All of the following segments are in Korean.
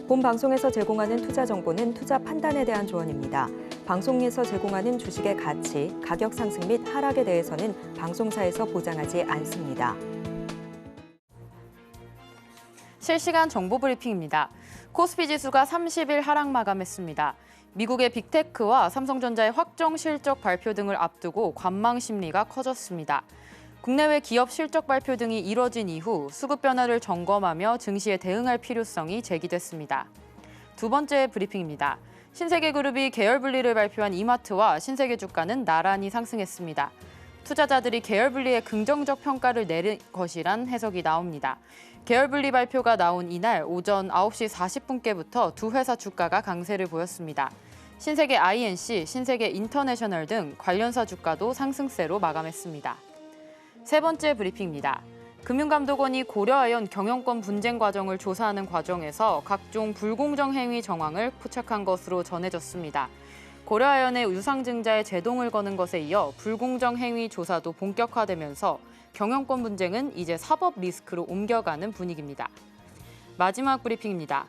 본 방송에서 제공하는 투자 정보는 투자 판단에 대한 조언입니다. 방송에서 제공하는 주식의 가치, 가격 상승 및 하락에 대해서는 방송사에서 보장하지 않습니다. 실시간 정보 브리핑입니다. 코스피 지수가 30일 하락 마감했습니다. 미국의 빅테크와 삼성전자의 확정 실적 발표 등을 앞두고 관망 심리가 커졌습니다. 국내외 기업 실적 발표 등이 이뤄진 이후 수급 변화를 점검하며 증시에 대응할 필요성이 제기됐습니다. 두 번째 브리핑입니다. 신세계그룹이 계열 분리를 발표한 이마트와 신세계 주가는 나란히 상승했습니다. 투자자들이 계열 분리에 긍정적 평가를 내린 것이란 해석이 나옵니다. 계열 분리 발표가 나온 이날 오전 9시 40분께부터 두 회사 주가가 강세를 보였습니다. 신세계 INC, 신세계 인터내셔널 등 관련사 주가도 상승세로 마감했습니다. 세 번째 브리핑입니다. 금융감독원이 고려아연 경영권 분쟁 과정을 조사하는 과정에서 각종 불공정 행위 정황을 포착한 것으로 전해졌습니다. 고려아연의 유상증자에 제동을 거는 것에 이어 불공정 행위 조사도 본격화되면서 경영권 분쟁은 이제 사법 리스크로 옮겨가는 분위기입니다. 마지막 브리핑입니다.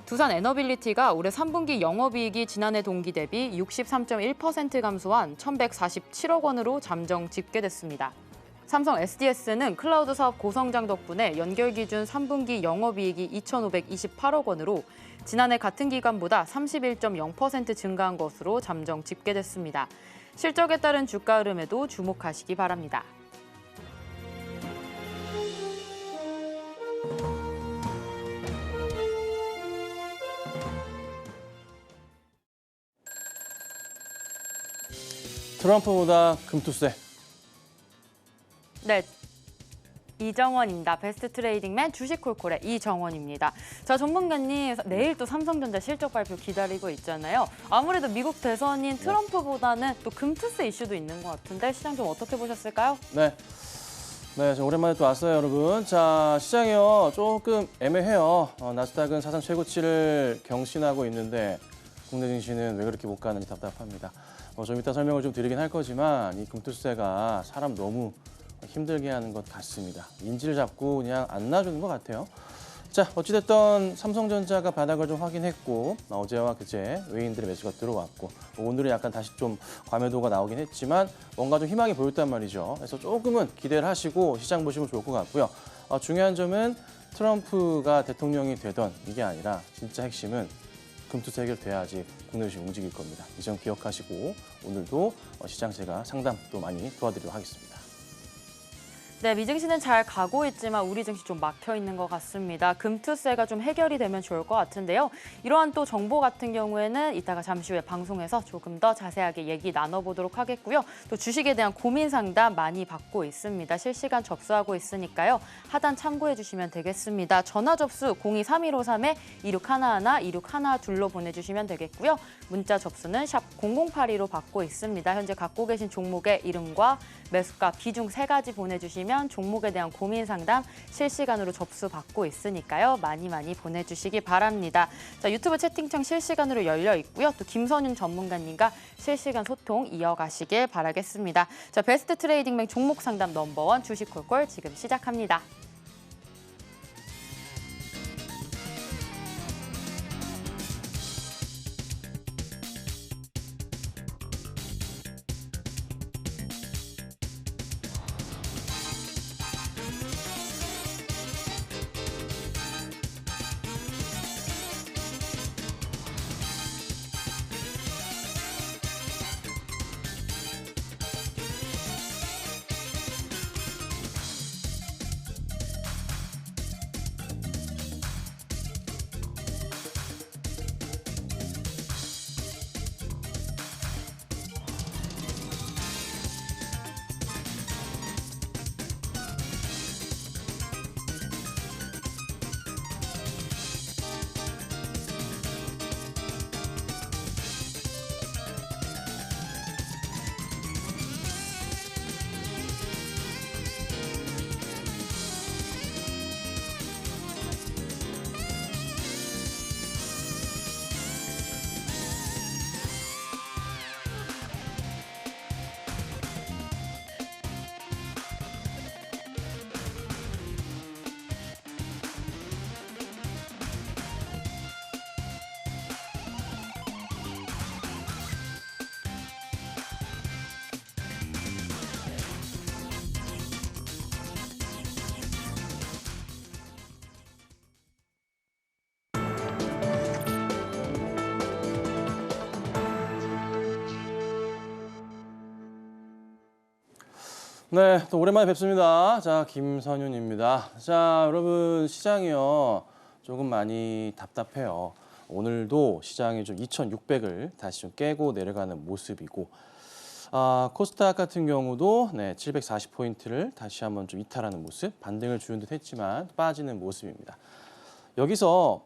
두산 에너빌리티가 올해 3분기 영업이익이 지난해 동기 대비 63.1% 감소한 1,147억 원으로 잠정 집계됐습니다. 삼성 SDS는 클라우드 사업 고성장 덕분에 연결 기준 3분기 영업이익이 2,528억 원으로 지난해 같은 기간보다 31.0% 증가한 것으로 잠정 집계됐습니다. 실적에 따른 주가 흐름에도 주목하시기 바랍니다. 트럼프보다 금투세. 네, 이정원입니다. 베스트 트레이딩맨 주식콜콜의 이정원입니다. 자, 전문가님, 내일 또 삼성전자 실적 발표 기다리고 있잖아요. 아무래도 미국 대선인 트럼프보다는 또 금투세 이슈도 있는 것 같은데 시장 좀 어떻게 보셨을까요? 네, 저 오랜만에 또 왔어요, 여러분. 자, 시장이요. 조금 애매해요. 나스닥은 사상 최고치를 경신하고 있는데 국내 증시는 왜 그렇게 못 가는지 답답합니다. 좀 이따 설명을 좀 드리긴 할 거지만 이 금투세가 사람 너무 힘들게 하는 것 같습니다. 인지를 잡고 그냥 안 놔주는 것 같아요. 자, 어찌됐든 삼성전자가 바닥을 좀 확인했고 어제와 그제 외인들의 매수가 들어왔고 오늘은 약간 다시 좀 과매도가 나오긴 했지만 뭔가 좀 희망이 보였단 말이죠. 그래서 조금은 기대를 하시고 시장 보시면 좋을 것 같고요. 중요한 점은 트럼프가 대통령이 되던 이게 아니라 진짜 핵심은 금투세 해결돼야지 국내 주식 움직일 겁니다. 이 점 기억하시고 오늘도 시장 제가 상담 또 많이 도와드리도록 하겠습니다. 네, 미증시는 잘 가고 있지만 우리 증시 좀 막혀 있는 것 같습니다. 금투세가 좀 해결이 되면 좋을 것 같은데요. 이러한 또 정보 같은 경우에는 이따가 잠시 후에 방송에서 조금 더 자세하게 얘기 나눠보도록 하겠고요. 또 주식에 대한 고민 상담 많이 받고 있습니다. 실시간 접수하고 있으니까요. 하단 참고해 주시면 되겠습니다. 전화 접수 023153-2611, 2612로 보내주시면 되겠고요. 문자 접수는 샵 0082로 받고 있습니다. 현재 갖고 계신 종목의 이름과 매수가, 비중 3가지 보내주시면 종목에 대한 고민 상담 실시간으로 접수받고 있으니까요. 많이 보내주시기 바랍니다. 자, 유튜브 채팅창 실시간으로 열려 있고요. 또 김선윤 전문가님과 실시간 소통 이어가시길 바라겠습니다. 자, 베스트 트레이딩맨 종목 상담 넘버원 주식콜콜 지금 시작합니다. 네, 또 오랜만에 뵙습니다. 자, 김선윤입니다. 자, 여러분 시장이요. 조금 많이 답답해요. 오늘도 시장이 좀 2,600을 다시 좀 깨고 내려가는 모습이고, 코스닥 같은 경우도 네, 740포인트를 다시 한번 좀 이탈하는 모습, 반등을 주는 듯 했지만 빠지는 모습입니다. 여기서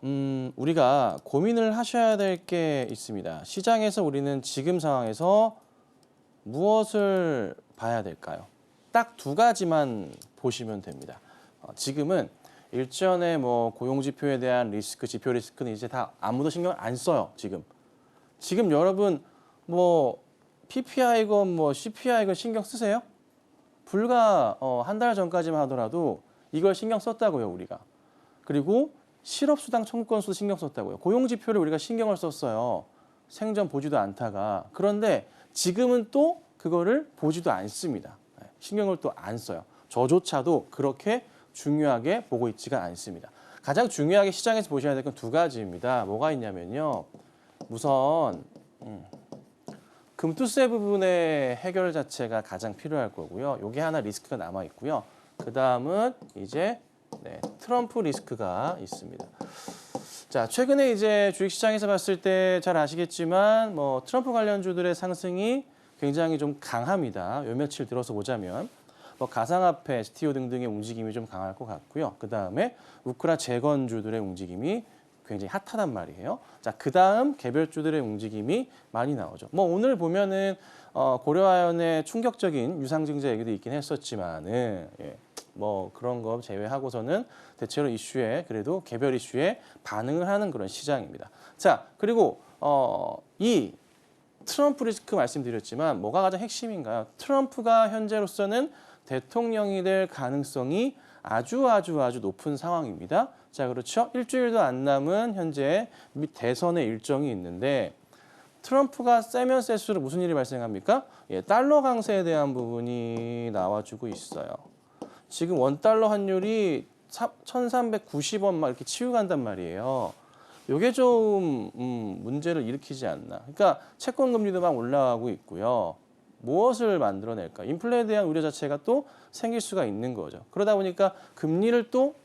우리가 고민을 하셔야 될 게 있습니다. 시장에서 우리는 지금 상황에서 무엇을 봐야 될까요? 딱 두 가지만 보시면 됩니다. 지금은 일전에 뭐 고용지표에 대한 리스크, 지표 리스크는 이제 다 아무도 신경을 안 써요. 지금 여러분 뭐 PPI건 뭐 CPI건 신경 쓰세요? 불과 한 달 전까지만 하더라도 이걸 신경 썼다고요, 우리가. 그리고 실업수당 청구 건수도 신경 썼다고요. 고용지표를 우리가 신경을 썼어요. 생전 보지도 않다가. 그런데 지금은 또 그거를 보지도 않습니다. 신경을 또 안 써요. 저조차도 그렇게 중요하게 보고 있지가 않습니다. 가장 중요하게 시장에서 보셔야 될 건 두 가지입니다. 뭐가 있냐면요. 우선 금투세 부분의 해결 자체가 가장 필요할 거고요. 요게 하나 리스크가 남아 있고요. 그 다음은 이제 트럼프 리스크가 있습니다. 자, 최근에 이제 주식시장에서 봤을 때 잘 아시겠지만 뭐 트럼프 관련주들의 상승이 굉장히 좀 강합니다. 요 며칠 들어서 보자면 뭐 가상화폐, STO 등등의 움직임이 좀 강할 것 같고요. 그 다음에 우크라 재건주들의 움직임이 굉장히 핫하단 말이에요. 자, 그 다음 개별주들의 움직임이 많이 나오죠. 뭐 오늘 보면은 고려아연의 충격적인 유상증자 얘기도 있긴 했었지만은 뭐 그런 거 제외하고서는 대체로 이슈에 그래도 개별 이슈에 반응을 하는 그런 시장입니다. 자, 그리고 이 트럼프 리스크 말씀드렸지만 뭐가 가장 핵심인가요? 트럼프가 현재로서는 대통령이 될 가능성이 아주 높은 상황입니다. 자, 그렇죠? 일주일도 안 남은 현재 대선의 일정이 있는데 트럼프가 세면 셀수록 무슨 일이 발생합니까? 달러 강세에 대한 부분이 나와주고 있어요. 지금 원달러 환율이 1,390원 막 이렇게 치고 간단 말이에요. 이게 좀 문제를 일으키지 않나. 그러니까 채권 금리도 막 올라가고 있고요. 무엇을 만들어낼까? 인플레에 대한 우려 자체가 또 생길 수가 있는 거죠. 그러다 보니까 금리를 또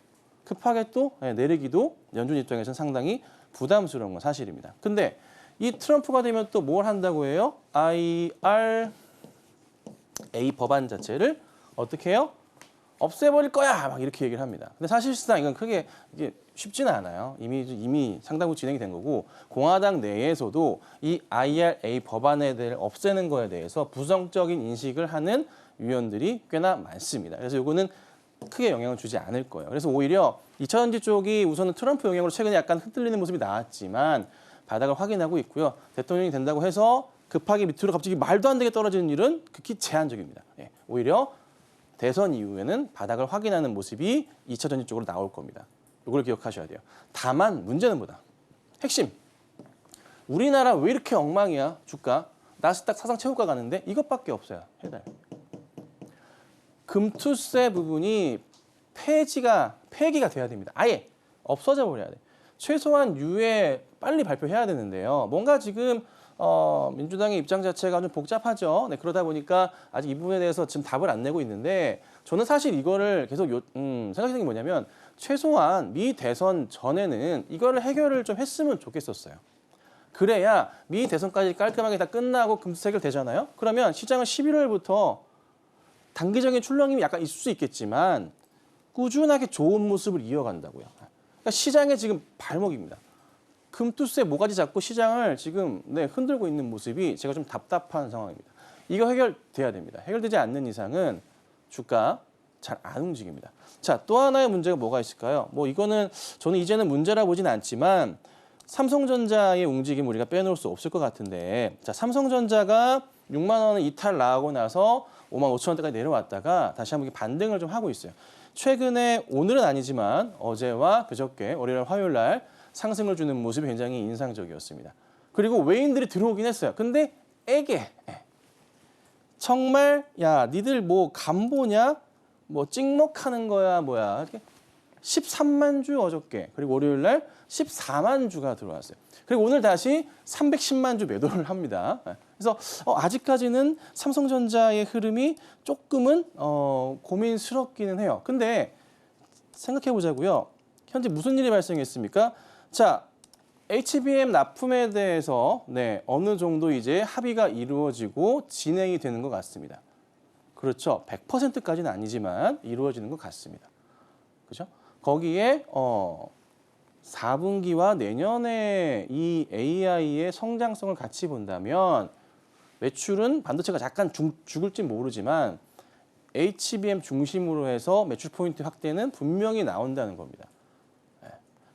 급하게 또 내리기도 연준 입장에서는 상당히 부담스러운 건 사실입니다. 근데 이 트럼프가 되면 또 뭘 한다고 해요? IRA 법안 자체를 어떻게 해요? 없애버릴 거야! 막 이렇게 얘기를 합니다. 근데 사실상 이건 크게 이게 쉽지는 않아요. 이미 상당 부 진행이 된 거고 공화당 내에서도 이 IRA 법안에 대해 없애는 거에 대해서 부정적인 인식을 하는 위원들이 꽤나 많습니다. 그래서 이거는 크게 영향을 주지 않을 거예요. 그래서 오히려 2차전지 쪽이 우선은 트럼프 영향으로 최근에 약간 흔들리는 모습이 나왔지만 바닥을 확인하고 있고요. 대통령이 된다고 해서 급하게 밑으로 갑자기 말도 안 되게 떨어지는 일은 극히 제한적입니다. 오히려 대선 이후에는 바닥을 확인하는 모습이 2차전지 쪽으로 나올 겁니다. 이걸 기억하셔야 돼요. 다만 문제는 뭐다? 핵심. 우리나라 왜 이렇게 엉망이야? 주가. 나스닥 사상 최고가 가는데 이것밖에 없어요. 해달. 금투세 부분이 폐기가 돼야 됩니다. 아예 없어져 버려야 돼. 최소한 유예 빨리 발표해야 되는데요. 뭔가 지금 민주당의 입장 자체가 좀 복잡하죠. 네, 그러다 보니까 아직 이 부분에 대해서 지금 답을 안 내고 있는데 저는 사실 이거를 계속 생각하는 게 뭐냐면 최소한 미 대선 전에는 이거를 해결을 좀 했으면 좋겠었어요. 그래야 미 대선까지 깔끔하게 다 끝나고 금투세 해결되잖아요. 그러면 시장은 11월부터 단기적인 출렁임이 약간 있을 수 있겠지만 꾸준하게 좋은 모습을 이어간다고요. 그러니까 시장의 지금 발목입니다. 금투세 모가지 잡고 시장을 지금 흔들고 있는 모습이 제가 좀 답답한 상황입니다. 이거 해결돼야 됩니다. 해결되지 않는 이상은 주가 잘 안 움직입니다. 자, 또 하나의 문제가 뭐가 있을까요? 뭐 이거는 저는 이제는 문제라 보진 않지만 삼성전자의 움직임 우리가 빼놓을 수 없을 것 같은데 자, 삼성전자가 6만 원을 이탈 나가고 나서 5만 5천 원대까지 내려왔다가 다시 한번 반등을 좀 하고 있어요. 최근에 오늘은 아니지만 어제와 그저께 월요일 화요일 날 상승을 주는 모습이 굉장히 인상적이었습니다. 그리고 외인들이 들어오긴 했어요. 근데 정말 야 니들 뭐 간보냐? 뭐 찍먹하는 거야 뭐야? 이렇게 13만 주 어저께, 그리고 월요일 날 14만 주가 들어왔어요. 그리고 오늘 다시 310만 주 매도를 합니다. 그래서 아직까지는 삼성전자의 흐름이 조금은 고민스럽기는 해요. 근데 생각해 보자고요. 현재 무슨 일이 발생했습니까? 자, HBM 납품에 대해서 어느 정도 이제 합의가 이루어지고 진행이 되는 것 같습니다. 그렇죠. 100%까지는 아니지만 이루어지는 것 같습니다. 그죠? 거기에 4분기와 내년에 이 AI의 성장성을 같이 본다면 매출은 반도체가 약간 죽을지 모르지만 HBM 중심으로 해서 매출 포인트 확대는 분명히 나온다는 겁니다.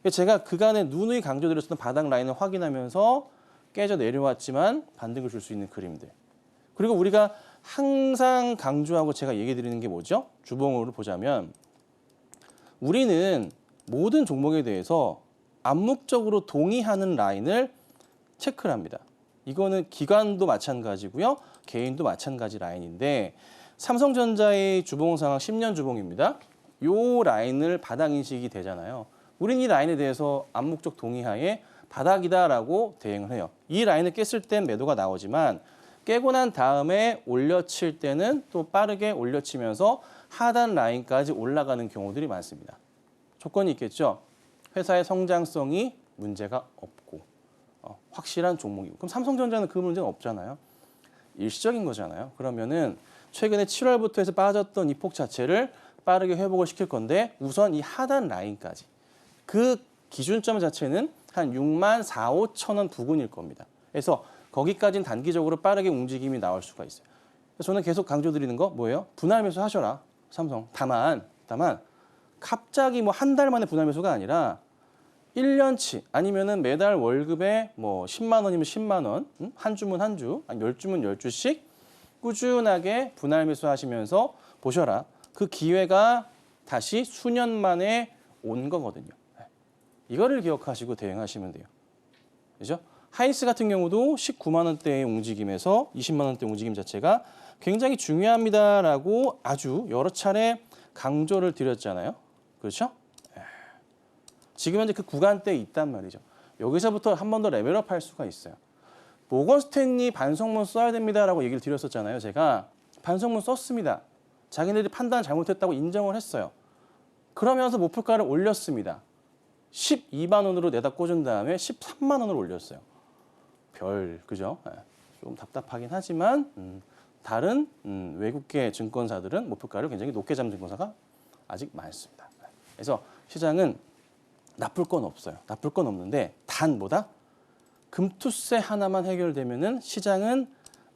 제가 그간에 누누이 강조드렸던 바닥 라인을 확인하면서 깨져 내려왔지만 반등을 줄 수 있는 그림들. 그리고 우리가 항상 강조하고 제가 얘기 드리는 게 뭐죠? 주봉으로 보자면 우리는 모든 종목에 대해서 암묵적으로 동의하는 라인을 체크를 합니다. 이거는 기관도 마찬가지고요. 개인도 마찬가지 라인인데 삼성전자의 주봉 상황 10년 주봉입니다. 이 라인을 바닥 인식이 되잖아요. 우린 이 라인에 대해서 암묵적 동의하에 바닥이다라고 대응을 해요. 이 라인을 깼을 땐 매도가 나오지만 깨고 난 다음에 올려칠 때는 또 빠르게 올려치면서 하단 라인까지 올라가는 경우들이 많습니다. 조건이 있겠죠. 회사의 성장성이 문제가 없고 확실한 종목이고. 그럼 삼성전자는 그 문제는 없잖아요. 일시적인 거잖아요. 그러면은 최근에 7월부터 해서 빠졌던 이 폭 자체를 빠르게 회복을 시킬 건데 우선 이 하단 라인까지. 그 기준점 자체는 한 6만 4, 5천 원 부근일 겁니다. 그래서 거기까지는 단기적으로 빠르게 움직임이 나올 수가 있어요. 그래서 저는 계속 강조드리는 거 뭐예요? 분할 매수 하셔라, 삼성. 다만 갑자기 뭐 한 달 만에 분할 매수가 아니라 1년치 아니면은 매달 월급에 뭐 10만 원이면 10만 원, 한 주면 한 주, 아니 10주면 10주씩 꾸준하게 분할 매수하시면서 보셔라. 그 기회가 다시 수년 만에 온 거거든요. 이거를 기억하시고 대응하시면 돼요. 그죠? 하이스 같은 경우도 19만 원대의 움직임에서 20만 원대 움직임 자체가 굉장히 중요합니다라고 아주 여러 차례 강조를 드렸잖아요. 그렇죠? 지금 현재 그 구간대에 있단 말이죠. 여기서부터 한 번 더 레벨업 할 수가 있어요. 모건 스탠리 반성문 써야 됩니다라고 얘기를 드렸었잖아요. 제가 반성문 썼습니다. 자기네들이 판단 잘못했다고 인정을 했어요. 그러면서 목표가를 올렸습니다. 12만 원으로 내다 꽂은 다음에 13만 원으로 올렸어요. 그죠? 좀 답답하긴 하지만 다른 외국계 증권사들은 목표가를 굉장히 높게 잡는 증권사가 아직 많습니다. 그래서 시장은 나쁠 건 없어요. 나쁠 건 없는데 단 뭐다? 금투세 하나만 해결되면은 시장은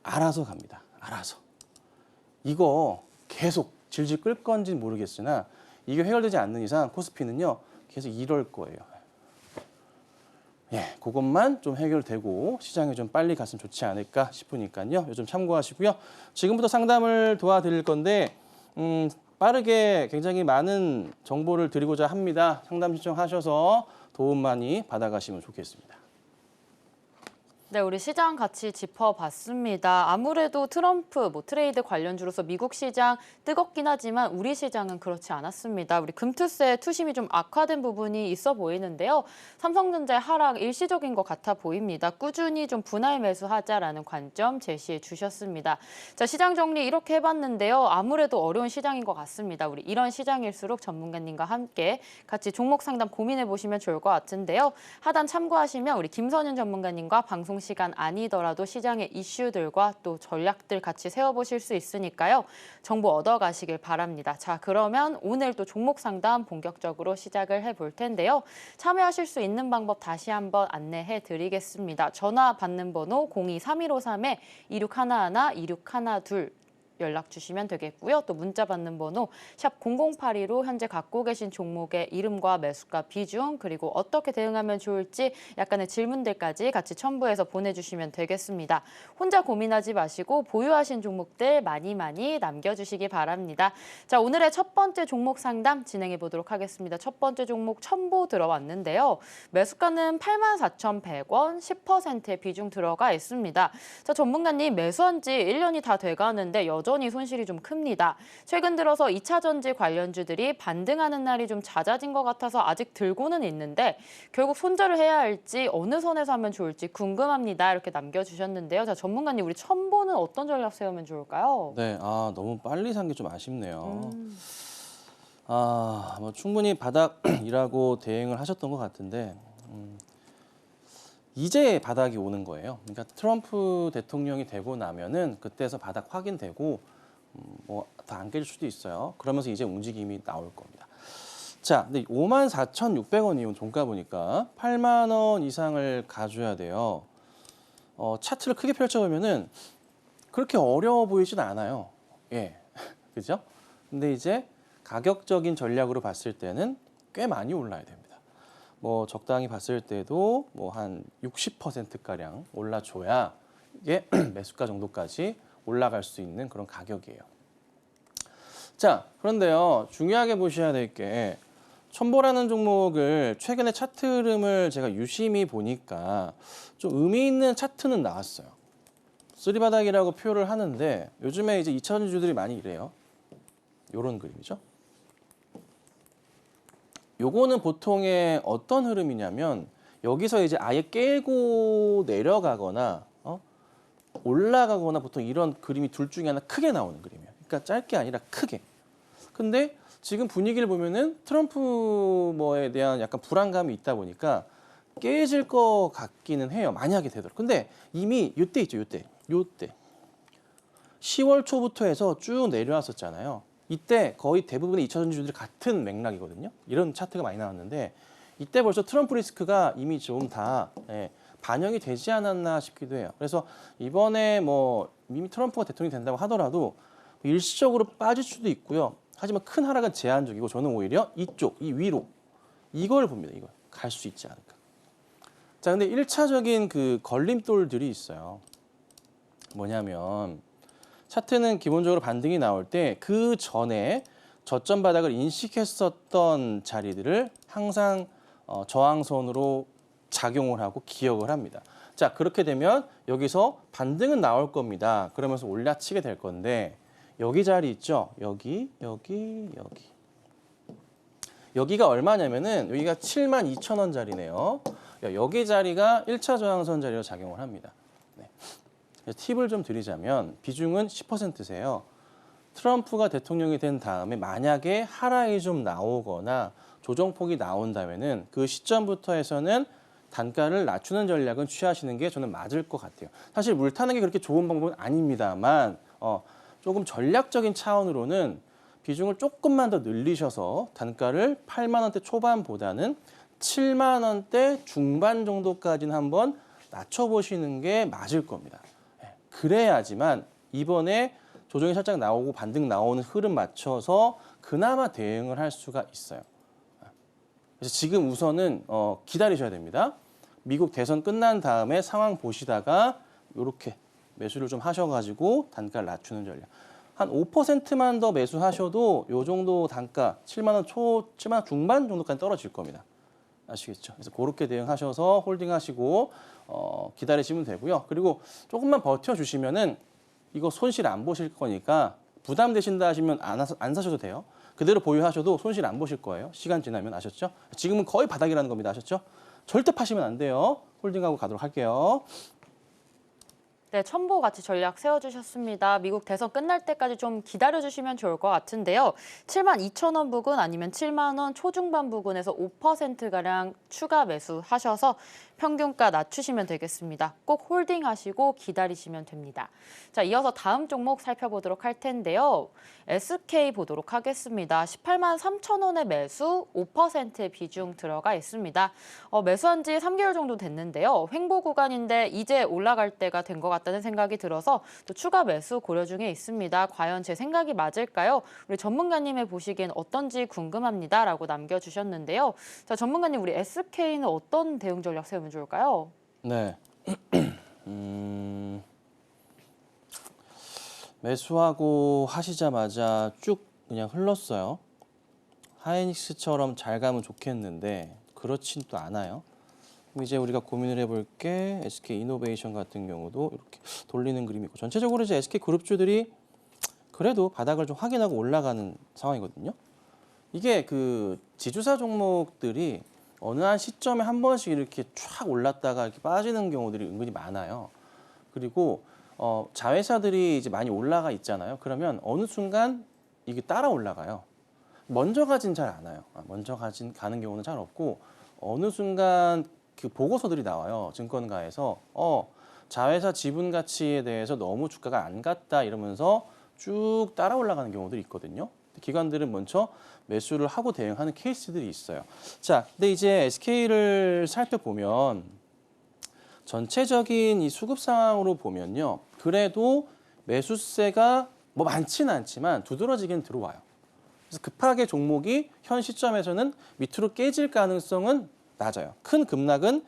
알아서 갑니다. 알아서. 이거 계속 질질 끌 건지는 모르겠으나 이게 해결되지 않는 이상 코스피는요. 계속 이럴 거예요. 그것만 좀 해결되고 시장에 좀 빨리 갔으면 좋지 않을까 싶으니까요. 요즘 참고하시고요. 지금부터 상담을 도와드릴 건데 빠르게 굉장히 많은 정보를 드리고자 합니다. 상담 신청하셔서 도움 많이 받아가시면 좋겠습니다. 네, 우리 시장 같이 짚어봤습니다. 아무래도 트럼프, 트레이드 관련주로서 미국 시장 뜨겁긴 하지만 우리 시장은 그렇지 않았습니다. 우리 금투세 투심이 좀 악화된 부분이 있어 보이는데요. 삼성전자의 하락 일시적인 것 같아 보입니다. 꾸준히 좀 분할 매수하자라는 관점 제시해 주셨습니다. 자, 시장 정리 이렇게 해봤는데요. 아무래도 어려운 시장인 것 같습니다. 우리 이런 시장일수록 전문가님과 함께 같이 종목 상담 고민해 보시면 좋을 것 같은데요. 하단 참고하시면 우리 김선윤 전문가님과 방송 시간 아니더라도 시장의 이슈들과 또 전략들 같이 세워보실 수 있으니까요. 정보 얻어가시길 바랍니다. 자, 그러면 오늘 또 종목 상담 본격적으로 시작을 해볼 텐데요. 참여하실 수 있는 방법 다시 한번 안내해 드리겠습니다. 전화 받는 번호 02-3153-2611-2612 연락 주시면 되겠고요. 또 문자 받는 번호 샵 0082로 현재 갖고 계신 종목의 이름과 매수가 비중 그리고 어떻게 대응하면 좋을지 약간의 질문들까지 같이 첨부해서 보내주시면 되겠습니다. 혼자 고민하지 마시고 보유하신 종목들 많이 남겨주시기 바랍니다. 자, 오늘의 첫 번째 종목 상담 진행해 보도록 하겠습니다. 첫 번째 종목 첨보 들어왔는데요. 매수가는 84,100원 10%의 비중 들어가 있습니다. 자, 전문가님 매수한 지 1년이 다 돼가는데 여전히 여전히 손실이 좀 큽니다. 최근 들어서 2차 전지 관련주들이 반등하는 날이 좀 잦아진 것 같아서 아직 들고는 있는데 결국 손절을 해야 할지 어느 선에서 하면 좋을지 궁금합니다. 이렇게 남겨주셨는데요. 자, 전문가님, 우리 첨보는 어떤 전략 세우면 좋을까요? 네, 너무 빨리 산 게 좀 아쉽네요. 뭐 충분히 바닥이라고 대응을 하셨던 것 같은데 이제 바닥이 오는 거예요. 그러니까 트럼프 대통령이 되고 나면은 그때서 바닥 확인되고 뭐 더 안 깨질 수도 있어요. 그러면서 이제 움직임이 나올 겁니다. 자, 근데 54,600원이 종가 보니까 8만 원 이상을 가져야 돼요. 차트를 크게 펼쳐보면은 그렇게 어려워 보이진 않아요. 예, 그죠? 근데 이제 가격적인 전략으로 봤을 때는 꽤 많이 올라야 됩니다. 뭐 적당히 봤을 때도 뭐 한 60%가량 올라줘야 이게 매수가 정도까지 올라갈 수 있는 그런 가격이에요. 자, 그런데요, 중요하게 보셔야 될 게 첨보라는 종목을 최근에 차트 흐름을 제가 유심히 보니까 좀 의미 있는 차트는 나왔어요. 쓰리바닥이라고 표를 하는데 요즘에 이제 2차전지주들이 많이 이래요. 요런 그림이죠. 요거는 보통의 어떤 흐름이냐면 여기서 이제 아예 깨고 내려가거나 올라가거나 보통 이런 그림이 둘 중에 하나 크게 나오는 그림이에요. 그러니까 짧게 아니라 크게. 근데 지금 분위기를 보면은 트럼프 뭐에 대한 약간 불안감이 있다 보니까 깨질 것 같기는 해요. 만약에 되도록. 근데 이미 요때 있죠, 요때. 10월 초부터 해서 쭉 내려왔었잖아요. 이때 거의 대부분의 2차전지주들이 같은 맥락이거든요. 이런 차트가 많이 나왔는데 이때 벌써 트럼프 리스크가 이미 좀 다 반영이 되지 않았나 싶기도 해요. 그래서 이번에 뭐 이미 트럼프가 대통령이 된다고 하더라도 일시적으로 빠질 수도 있고요. 하지만 큰 하락은 제한적이고 저는 오히려 이쪽, 이 위로 이걸 봅니다. 이걸 갈 수 있지 않을까. 자, 근데 1차적인 그 걸림돌들이 있어요. 뭐냐면 차트는 기본적으로 반등이 나올 때 그 전에 저점 바닥을 인식했었던 자리들을 항상 저항선으로 작용을 하고 기억을 합니다. 자, 그렇게 되면 여기서 반등은 나올 겁니다. 그러면서 올라치게 될 건데 여기 자리 있죠? 여기. 여기가 얼마냐면은 여기가 72,000원 자리네요. 여기 자리가 1차 저항선 자리로 작용을 합니다. 네. 팁을 좀 드리자면 비중은 10%세요. 트럼프가 대통령이 된 다음에 만약에 하락이 좀 나오거나 조정폭이 나온다면은 그 시점부터 해서는 단가를 낮추는 전략은 취하시는 게 저는 맞을 것 같아요. 사실 물 타는 게 그렇게 좋은 방법은 아닙니다만 조금 전략적인 차원으로는 비중을 조금만 더 늘리셔서 단가를 8만 원대 초반보다는 7만 원대 중반 정도까지는 한번 낮춰보시는 게 맞을 겁니다. 그래야지만 이번에 조정이 살짝 나오고 반등 나오는 흐름 맞춰서 그나마 대응을 할 수가 있어요. 그래서 지금 우선은 기다리셔야 됩니다. 미국 대선 끝난 다음에 상황 보시다가 이렇게 매수를 좀 하셔가지고 단가를 낮추는 전략. 한 5%만 더 매수하셔도 이 정도 단가 7만 원 7만 원 중반 정도까지 떨어질 겁니다. 아시겠죠? 그래서 그렇게 대응하셔서 홀딩하시고 기다리시면 되고요. 그리고 조금만 버텨주시면은 이거 손실 안 보실 거니까 부담되신다 하시면 안 사셔도 돼요. 그대로 보유하셔도 손실 안 보실 거예요. 시간 지나면 아셨죠? 지금은 거의 바닥이라는 겁니다. 아셨죠? 절대 파시면 안 돼요. 홀딩하고 가도록 할게요. 네, 첨보 같이 전략 세워주셨습니다. 미국 대선 끝날 때까지 좀 기다려주시면 좋을 것 같은데요. 72,000원 부근 아니면 7만 원 초중반 부근에서 5%가량 추가 매수하셔서 평균가 낮추시면 되겠습니다. 꼭 홀딩하시고 기다리시면 됩니다. 자, 이어서 다음 종목 살펴보도록 할 텐데요. SK 보도록 하겠습니다. 18만 3천 원의 매수, 5%의 비중 들어가 있습니다. 매수한 지 3개월 정도 됐는데요. 횡보 구간인데 이제 올라갈 때가 된 것 같다는 생각이 들어서 또 추가 매수 고려 중에 있습니다. 과연 제 생각이 맞을까요? 우리 전문가님의 보시기엔 어떤지 궁금합니다. 라고 남겨주셨는데요. 자, 전문가님, 우리 SK는 어떤 대응 전략 세우면 좋을까요? 네. 매수하고 하시자마자 쭉 그냥 흘렀어요. 하이닉스처럼 잘 가면 좋겠는데 그렇진 또 않아요. 그럼 이제 우리가 고민을 해볼 게 SK 이노베이션 같은 경우도 이렇게 돌리는 그림이 있고 전체적으로 이제 SK 그룹주들이 그래도 바닥을 좀 확인하고 올라가는 상황이거든요. 이게 그 지주사 종목들이 어느 한 시점에 한 번씩 이렇게 쫙 올랐다가 이렇게 빠지는 경우들이 은근히 많아요. 그리고 자회사들이 이제 많이 올라가 있잖아요. 그러면 어느 순간 이게 따라 올라가요. 먼저 가진 잘 않아요. 먼저 가는 경우는 잘 없고 어느 순간 그 보고서들이 나와요. 증권가에서 자회사 지분 가치에 대해서 너무 주가가 안 갔다 이러면서 쭉 따라 올라가는 경우들이 있거든요. 기관들은 먼저 매수를 하고 대응하는 케이스들이 있어요. 자, 근데 이제 SK를 살펴보면 전체적인 이 수급 상황으로 보면요. 그래도 매수세가 뭐 많지는 않지만 두드러지긴 들어와요. 그래서 급하게 종목이 현 시점에서는 밑으로 깨질 가능성은 낮아요. 큰 급락은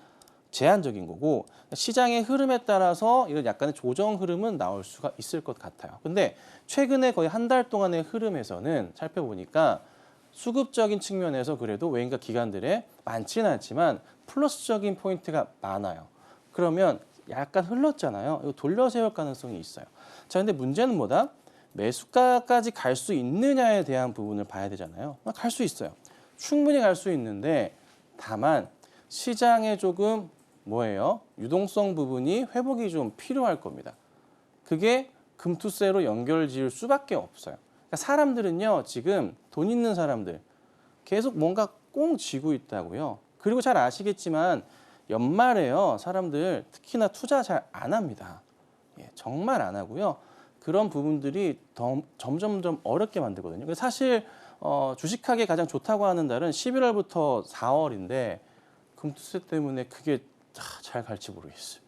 제한적인 거고 시장의 흐름에 따라서 이런 약간의 조정 흐름은 나올 수가 있을 것 같아요. 근데 최근에 거의 한 달 동안의 흐름에서는 살펴보니까 수급적인 측면에서 그래도 외인과 기관들의 많지는 않지만 플러스적인 포인트가 많아요. 그러면 약간 흘렀잖아요. 이거 돌려 세울 가능성이 있어요. 자, 근데 문제는 뭐다? 매수가까지 갈 수 있느냐에 대한 부분을 봐야 되잖아요. 갈 수 있어요. 충분히 갈 수 있는데 다만 시장에 조금 뭐예요? 유동성 부분이 회복이 좀 필요할 겁니다. 그게 금투세로 연결 지을 수밖에 없어요. 그러니까 사람들은요, 지금 돈 있는 사람들 계속 뭔가 꽁 쥐고 있다고요. 그리고 잘 아시겠지만 연말에요, 사람들 특히나 투자 잘 안 합니다. 예, 정말 안 하고요. 그런 부분들이 점점점 어렵게 만들거든요. 사실 주식하기 가장 좋다고 하는 달은 11월부터 4월인데 금투세 때문에 그게 잘 갈지 모르겠어요.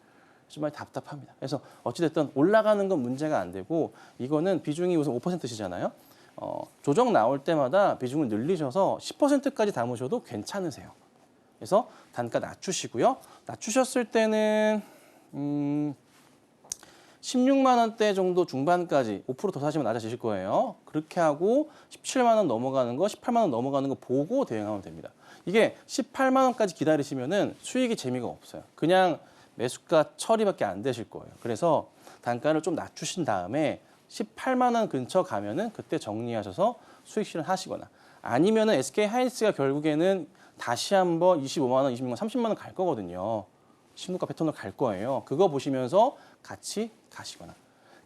좀 많이 답답합니다. 그래서 어찌됐든 올라가는 건 문제가 안 되고 이거는 비중이 우선 5%시잖아요. 조정 나올 때마다 비중을 늘리셔서 10%까지 담으셔도 괜찮으세요. 그래서 단가 낮추시고요. 낮추셨을 때는 16만 원대 정도 중반까지 5% 더 사시면 낮아지실 거예요. 그렇게 하고 17만 원 넘어가는 거, 18만 원 넘어가는 거 보고 대응하면 됩니다. 이게 18만 원까지 기다리시면은 수익이 재미가 없어요. 그냥 매수가 처리밖에 안 되실 거예요. 그래서 단가를 좀 낮추신 다음에 18만 원 근처 가면은 그때 정리하셔서 수익 실현하시거나 아니면은 SK 하이닉스가 결국에는 다시 한번 25만 원, 26만 원, 30만 원 갈 거거든요. 신고가 패턴으로 갈 거예요. 그거 보시면서 같이 가시거나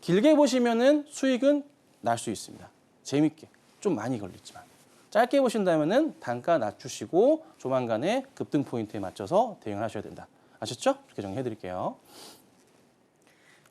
길게 보시면은 수익은 날 수 있습니다. 재밌게 좀 많이 걸리지만 짧게 보신다면은 단가 낮추시고 조만간에 급등 포인트에 맞춰서 대응을 하셔야 된다. 아셨죠? 이렇게 정리해 드릴게요.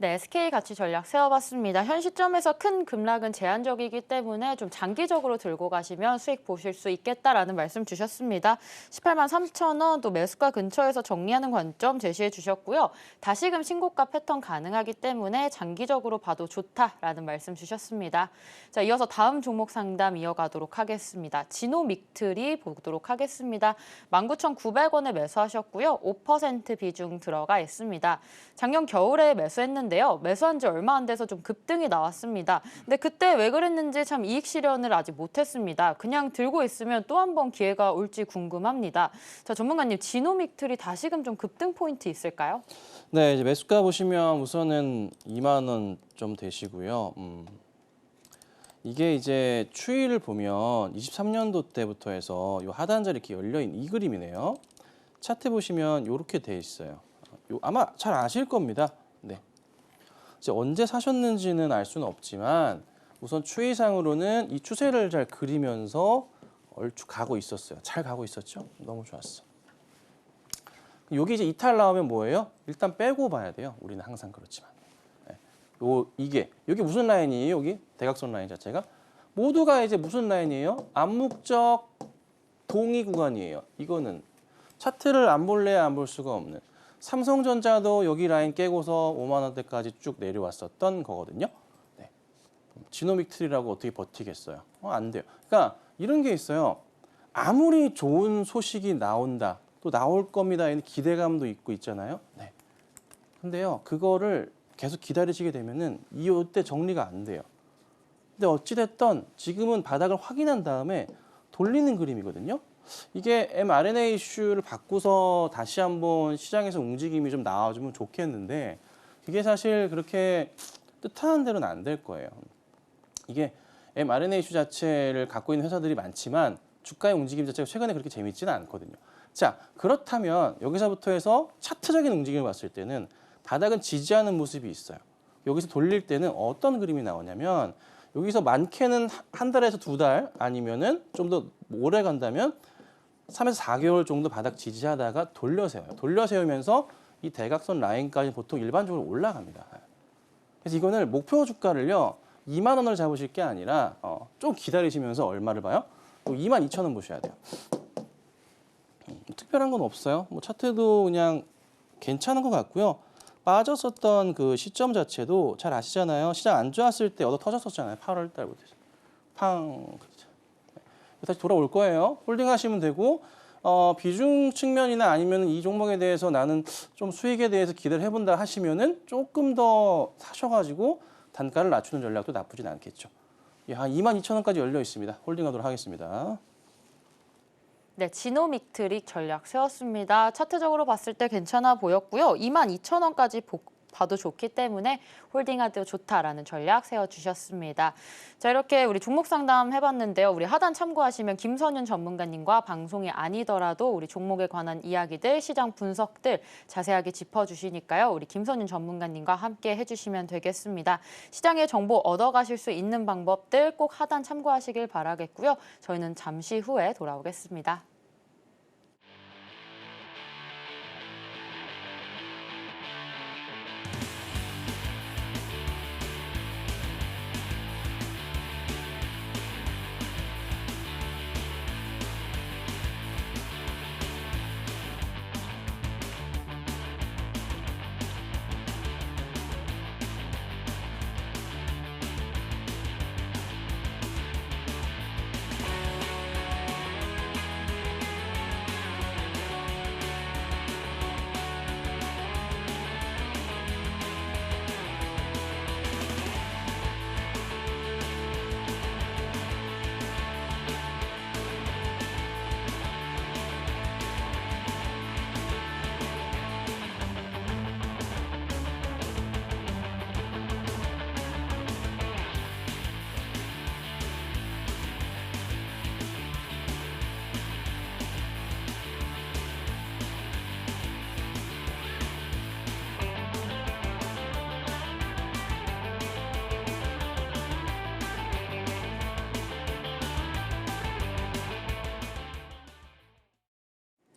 네, SK 가치 전략 세워봤습니다. 현 시점에서 큰 급락은 제한적이기 때문에 좀 장기적으로 들고 가시면 수익 보실 수 있겠다라는 말씀 주셨습니다. 18만 3천 원, 또 매수가 근처에서 정리하는 관점 제시해 주셨고요. 다시금 신고가 패턴 가능하기 때문에 장기적으로 봐도 좋다라는 말씀 주셨습니다. 자, 이어서 다음 종목 상담 이어가도록 하겠습니다. 지노믹트리 보도록 하겠습니다. 19,900원에 매수하셨고요. 5% 비중 들어가 있습니다. 작년 겨울에 매수했는데 매수한 지 얼마 안 돼서 좀 급등이 나왔습니다. 근데 그때 왜 그랬는지 참 이익 실현을 아직 못했습니다. 그냥 들고 있으면 또 한 번 기회가 올지 궁금합니다. 자, 전문가님, 지노믹트리 다시금 좀 급등 포인트 있을까요? 네, 이제 매수가 보시면 우선은 2만 원 좀 되시고요. 이게 이제 추이를 보면 23년도 때부터 해서 이 하단자리 이렇게 열려 있는 이 그림이네요. 차트 보시면 이렇게 돼 있어요. 아마 잘 아실 겁니다. 네. 이제 언제 사셨는지는 알 수는 없지만 우선 추이상으로는 이 추세를 잘 그리면서 얼추 가고 있었어요. 잘 가고 있었죠? 너무 좋았어. 여기 이제 이탈 나오면 뭐예요? 일단 빼고 봐야 돼요. 우리는 항상 그렇지만. 네. 여기 무슨 라인이에요? 여기 대각선 라인 자체가 모두가 이제 무슨 라인이에요? 암묵적 동의 구간이에요. 이거는 차트를 안 볼래야 안 볼 수가 없는. 삼성전자도 여기 라인 깨고서 5만 원대까지 쭉 내려왔었던 거거든요. 네. 지노믹트리라고 어떻게 버티겠어요? 안 돼요. 그러니까 이런 게 있어요. 아무리 좋은 소식이 나온다, 또 나올 겁니다. 이런 기대감도 있고 있잖아요. 네. 근데요, 그거를 계속 기다리시게 되면은 이때 정리가 안 돼요. 근데 어찌됐든 지금은 바닥을 확인한 다음에 돌리는 그림이거든요. 이게 mRNA 이슈를 받고서 다시 한번 시장에서 움직임이 좀 나와주면 좋겠는데 그게 사실 그렇게 뜻하는 대로는 안 될 거예요. 이게 mRNA 이슈 자체를 갖고 있는 회사들이 많지만 주가의 움직임 자체가 최근에 그렇게 재밌지는 않거든요. 자, 그렇다면 여기서부터 해서 차트적인 움직임을 봤을 때는 바닥은 지지하는 모습이 있어요. 여기서 돌릴 때는 어떤 그림이 나오냐면 여기서 많게는 한 달에서 2달 아니면은 좀 더 오래 간다면 3에서 4개월 정도 바닥 지지하다가 돌려세워요. 돌려세우면서 이 대각선 라인까지 보통 일반적으로 올라갑니다. 그래서 이거는 목표 주가를요 2만 원을 잡으실 게 아니라 좀 기다리시면서 얼마를 봐요? 22,000원 보셔야 돼요. 특별한 건 없어요. 뭐 차트도 그냥 괜찮은 것 같고요. 빠졌었던 그 시점 자체도 잘 아시잖아요. 시장 안 좋았을 때 얻어 터졌었잖아요. 8월 달부터. 다시 돌아올 거예요. 홀딩하시면 되고 비중 측면이나 아니면 이 종목에 대해서 나는 좀 수익에 대해서 기대를 해본다 하시면은 조금 더 사셔가지고 단가를 낮추는 전략도 나쁘진 않겠죠. 한 22,000원까지 열려 있습니다. 홀딩하도록 하겠습니다. 네, 지노믹트릭 전략 세웠습니다. 차트적으로 봤을 때 괜찮아 보였고요. 22,000원까지 봐도 좋기 때문에 홀딩하도 좋다라는 전략 세워주셨습니다. 자, 이렇게 우리 종목 상담 해봤는데요. 우리 하단 참고하시면 김선윤 전문가님과 방송이 아니더라도 우리 종목에 관한 이야기들, 시장 분석들 자세하게 짚어주시니까요. 우리 김선윤 전문가님과 함께 해주시면 되겠습니다. 시장의 정보 얻어가실 수 있는 방법들 꼭 하단 참고하시길 바라겠고요. 저희는 잠시 후에 돌아오겠습니다.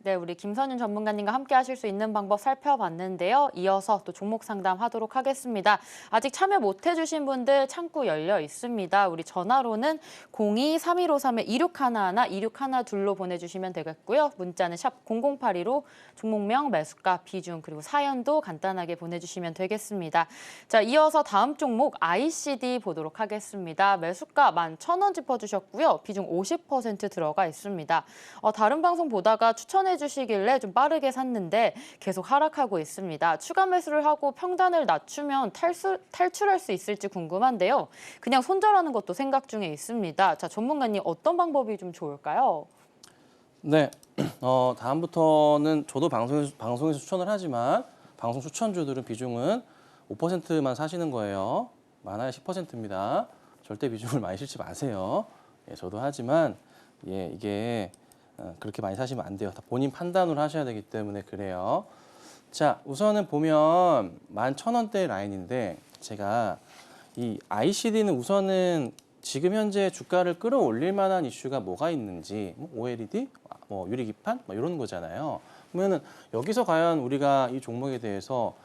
네, 우리 김선윤 전문가님과 함께 하실 수 있는 방법 살펴봤는데요. 이어서 또 종목 상담하도록 하겠습니다. 아직 참여 못 해주신 분들 창구 열려 있습니다. 우리 전화로는 02-3153-2611-2612로 보내주시면 되겠고요. 문자는 샵 0082로 종목명, 매수가, 비중, 그리고 사연도 간단하게 보내주시면 되겠습니다. 자, 이어서 다음 종목 ICD 보도록 하겠습니다. 매수가 11,000원 짚어주셨고요. 비중 50% 들어가 있습니다. 다른 방송 보다가 추천해 주시길래 좀 빠르게 샀는데 계속 하락하고 있습니다. 추가 매수를 하고 평단을 낮추면 탈출할 수 있을지 궁금한데요. 그냥 손절하는 것도 생각 중에 있습니다. 자, 전문가님 어떤 방법이 좀 좋을까요? 네, 다음부터는 저도 방송에서 추천을 하지만 방송 추천주들은 비중은 5%만 사시는 거예요. 많아야 10%입니다. 절대 비중을 많이 실지 마세요. 예, 저도 하지만 이게 그렇게 많이 사시면 안 돼요. 다 본인 판단으로 하셔야 되기 때문에 그래요. 자, 우선은 보면 11,000원대 라인인데 제가 이 ICD는 우선은 지금 현재 주가를 끌어올릴 만한 이슈가 뭐가 있는지 OLED, 유리기판 이런 거잖아요. 그러면은 여기서 과연 우리가 이 종목에 대해서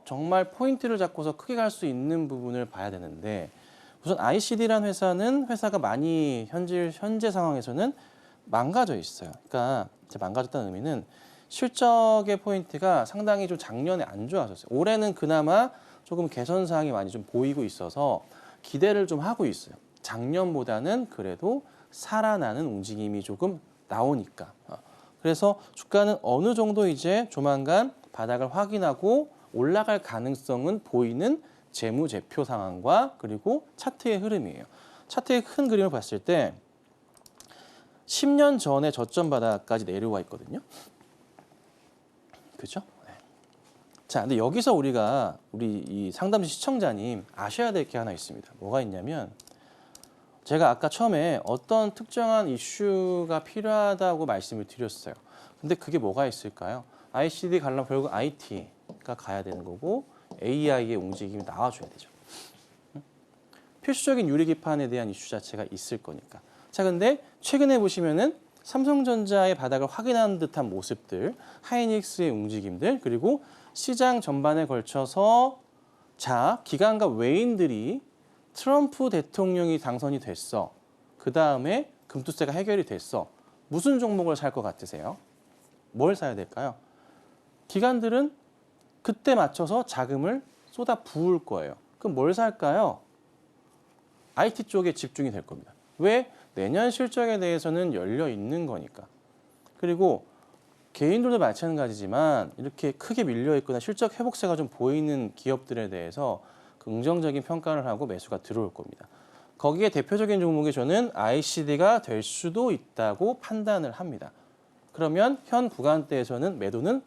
정말 포인트를 잡고서 크게 갈 수 있는 부분을 봐야 되는데 우선 ICD라는 회사가 많이 현재 상황에서는 망가져 있어요. 그러니까 망가졌다는 의미는 실적의 포인트가 상당히 좀 작년에 안 좋았었어요. 올해는 그나마 조금 개선 사항이 많이 좀 보이고 있어서 기대를 좀 하고 있어요. 작년보다는 그래도 살아나는 움직임이 조금 나오니까. 그래서 주가는 어느 정도 이제 조만간 바닥을 확인하고 올라갈 가능성은 보이는 재무제표 상황과 그리고 차트의 흐름이에요. 차트의 큰 그림을 봤을 때 10년 전에 저점 바닥까지 내려와 있거든요. 그죠? 네. 자, 근데 여기서 우리 이 상담실 시청자님 아셔야 될 게 하나 있습니다. 뭐가 있냐면 제가 아까 처음에 어떤 특정한 이슈가 필요하다고 말씀을 드렸어요. 근데 그게 뭐가 있을까요? ICD 가려면 결국 IT가 가야 되는 거고 AI의 움직임이 나와줘야 되죠. 필수적인 유리기판에 대한 이슈 자체가 있을 거니까. 자, 근데 최근에 보시면은 삼성전자의 바닥을 확인하는 듯한 모습들, 하이닉스의 움직임들, 그리고 시장 전반에 걸쳐서 자, 기관과 외인들이 트럼프 대통령이 당선이 됐어. 그 다음에 금투세가 해결이 됐어. 무슨 종목을 살 것 같으세요? 뭘 사야 될까요? 기관들은 그때 맞춰서 자금을 쏟아 부을 거예요. 그럼 뭘 살까요? IT 쪽에 집중이 될 겁니다. 왜? 내년 실적에 대해서는 열려 있는 거니까. 그리고 개인들도 마찬가지지만 이렇게 크게 밀려 있거나 실적 회복세가 좀 보이는 기업들에 대해서 긍정적인 평가를 하고 매수가 들어올 겁니다. 거기에 대표적인 종목이 저는 ICD가 될 수도 있다고 판단을 합니다. 그러면 현 구간대에서는 매도는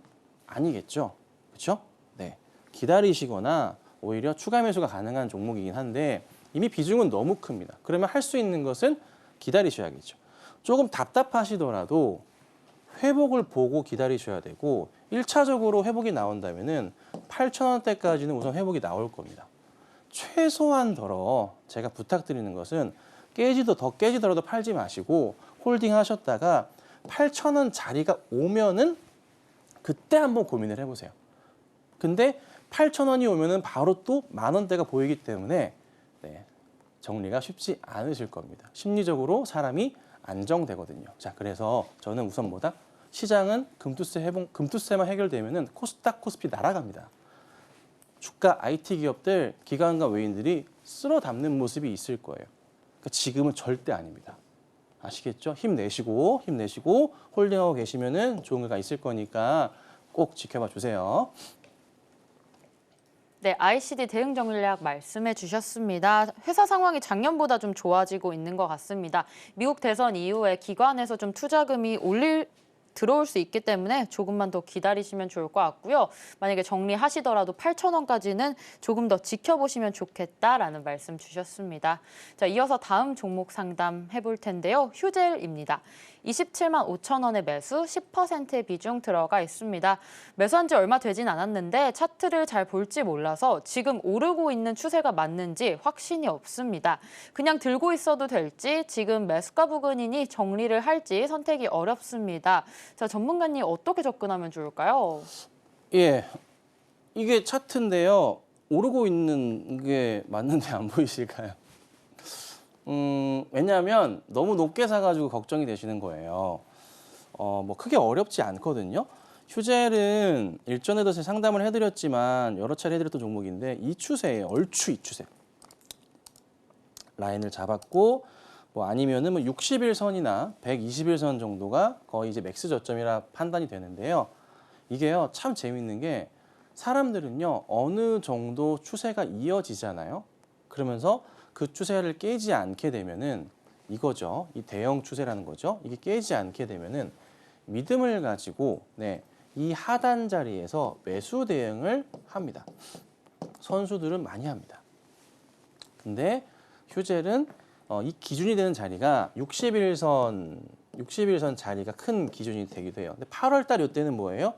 아니겠죠. 그렇죠? 네. 기다리시거나 오히려 추가 매수가 가능한 종목이긴 한데 이미 비중은 너무 큽니다. 그러면 할 수 있는 것은 기다리셔야겠죠. 조금 답답하시더라도 회복을 보고 기다리셔야 되고 1차적으로 회복이 나온다면은 8,000원대까지는 우선 회복이 나올 겁니다. 최소한더러 제가 부탁드리는 것은 더 깨지더라도 팔지 마시고 홀딩 하셨다가 8,000원 자리가 오면은 그때 한번 고민을 해보세요. 근데 8,000원이 오면은 바로 또 10,000원대가 보이기 때문에 네, 정리가 쉽지 않으실 겁니다. 심리적으로 사람이 안정되거든요. 자, 그래서 저는 우선 뭐다? 시장은 금투세만 해결되면은 코스닥, 코스피 날아갑니다. 주가 IT 기업들, 기관과 외인들이 쓸어 담는 모습이 있을 거예요. 그러니까 지금은 절대 아닙니다. 아시겠죠? 힘내시고 홀딩하고 계시면은 좋은 결과 있을 거니까 꼭 지켜봐 주세요. 네, ICD 대응 전략 말씀해 주셨습니다. 회사 상황이 작년보다 좀 좋아지고 있는 것 같습니다. 미국 대선 이후에 기관에서 좀 투자금이 들어올 수 있기 때문에 조금만 더 기다리시면 좋을 것 같고요. 만약에 정리하시더라도 8,000원까지는 조금 더 지켜보시면 좋겠다라는 말씀 주셨습니다. 자, 이어서 다음 종목 상담 해볼 텐데요. 휴젤입니다. 27만 5천 원의 매수, 10%의 비중 들어가 있습니다. 매수한 지 얼마 되진 않았는데 차트를 잘 볼지 몰라서 지금 오르고 있는 추세가 맞는지 확신이 없습니다. 그냥 들고 있어도 될지 지금 매수가 부근이니 정리를 할지 선택이 어렵습니다. 자, 전문가님 어떻게 접근하면 좋을까요? 예, 이게 차트인데요. 오르고 있는 게 맞는데 안 보이실까요? 왜냐하면 너무 높게 사가지고 걱정이 되시는 거예요. 뭐 크게 어렵지 않거든요. 휴젤은 일전에도 제가 상담을 해드렸지만 여러 차례 해드렸던 종목인데 이 추세예요. 얼추 이 추세. 라인을 잡았고 뭐 아니면은 뭐 60일선이나 120일선 정도가 거의 이제 맥스 저점이라 판단이 되는데요. 이게요 참 재밌는 게 사람들은요 어느 정도 추세가 이어지잖아요. 그러면서 그 추세를 깨지 않게 되면은 이거죠. 이 대형 추세라는 거죠. 이게 깨지 않게 되면은 믿음을 가지고 이 하단 자리에서 매수 대응을 합니다. 선수들은 많이 합니다. 근데 휴젤은 이 기준이 되는 자리가 60일선 자리가 큰 기준이 되기도 해요. 근데 8월 달 이때는 뭐예요?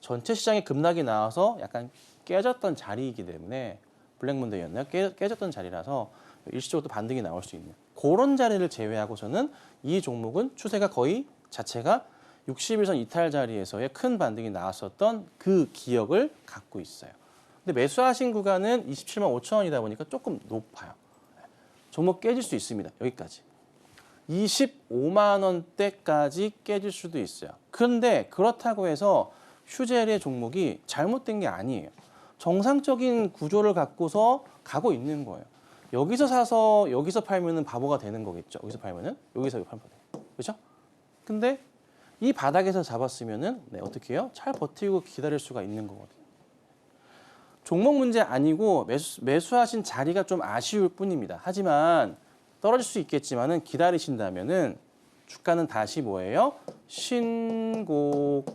전체 시장에 급락이 나와서 약간 깨졌던 자리이기 때문에 블랙몬데이였나요? 깨졌던 자리라서 일시적으로 또 반등이 나올 수 있는 그런 자리를 제외하고서는 이 종목은 추세가 거의 자체가 60일선 이탈 자리에서의 큰 반등이 나왔었던 그 기억을 갖고 있어요. 근데 매수하신 구간은 27만 5천 원이다 보니까 조금 높아요. 종목 깨질 수 있습니다. 여기까지. 25만 원대까지 깨질 수도 있어요. 그런데 그렇다고 해서 휴젤의 종목이 잘못된 게 아니에요. 정상적인 구조를 갖고서 가고 있는 거예요. 여기서 사서 여기서 팔면은 바보가 되는 거겠죠. 여기서 팔면은 여기서 팔면 돼요. 그렇죠? 근데 이 바닥에서 잡았으면은 어떻게 해요? 잘 버티고 기다릴 수가 있는 거거든요. 종목 문제 아니고 매수하신 자리가 좀 아쉬울 뿐입니다. 하지만 떨어질 수 있겠지만은 기다리신다면은 주가는 다시 뭐예요? 신고가의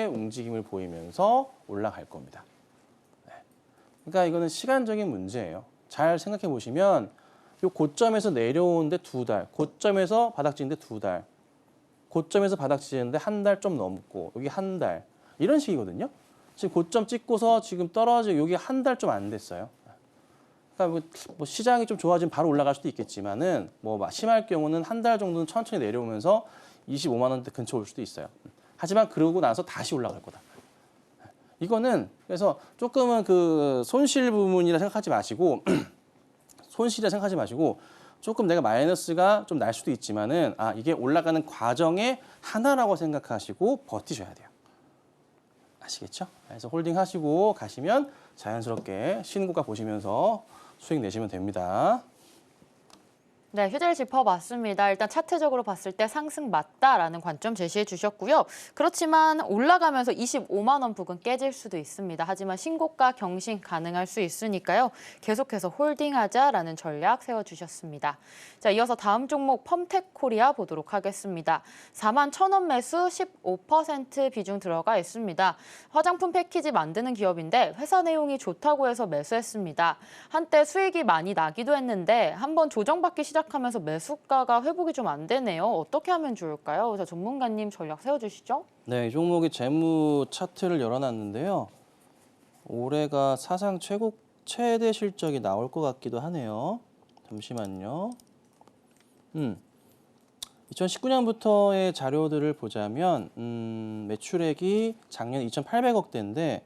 움직임을 보이면서 올라갈 겁니다. 그러니까 이거는 시간적인 문제예요. 잘 생각해 보시면 요 고점에서 내려오는데 2달, 고점에서 바닥 지는데 2달, 고점에서 바닥 지는데 한 달 좀 넘고 여기 한 달 이런 식이거든요. 지금 고점 찍고서 지금 떨어지고 여기 한 달 좀 안 됐어요. 그러니까 뭐 시장이 좀 좋아지면 바로 올라갈 수도 있겠지만은 뭐 심할 경우는 한 달 정도는 천천히 내려오면서 25만 원대 근처 올 수도 있어요. 하지만 그러고 나서 다시 올라갈 거다. 이거는 그래서 조금은 그 손실 부분이라 생각하지 마시고 손실이라 생각하지 마시고 조금 내가 마이너스가 좀 날 수도 있지만은 아 이게 올라가는 과정의 하나라고 생각하시고 버티셔야 돼요. 아시겠죠? 그래서 홀딩 하시고 가시면 자연스럽게 신고가 보시면서 수익 내시면 됩니다. 네, 휴대를 짚어봤습니다. 일단 차트적으로 봤을 때 상승 맞다라는 관점 제시해 주셨고요. 그렇지만 올라가면서 25만 원 부근 깨질 수도 있습니다. 하지만 신고가 경신 가능할 수 있으니까요. 계속해서 홀딩하자라는 전략 세워주셨습니다. 자, 이어서 다음 종목 펌텍코리아 보도록 하겠습니다. 4만 1,000원 매수 15% 비중 들어가 있습니다. 화장품 패키지 만드는 기업인데 회사 내용이 좋다고 해서 매수했습니다. 한때 수익이 많이 나기도 했는데 한번 조정받기 시작하면서 매수가가 회복이 좀 안 되네요. 어떻게 하면 좋을까요? 자, 전문가님 전략 세워주시죠. 네, 이 종목의 재무 차트를 열어놨는데요. 올해가 사상 최대 실적이 나올 것 같기도 하네요. 잠시만요. 2019년부터의 자료들을 보자면 매출액이 작년 2,800억대인데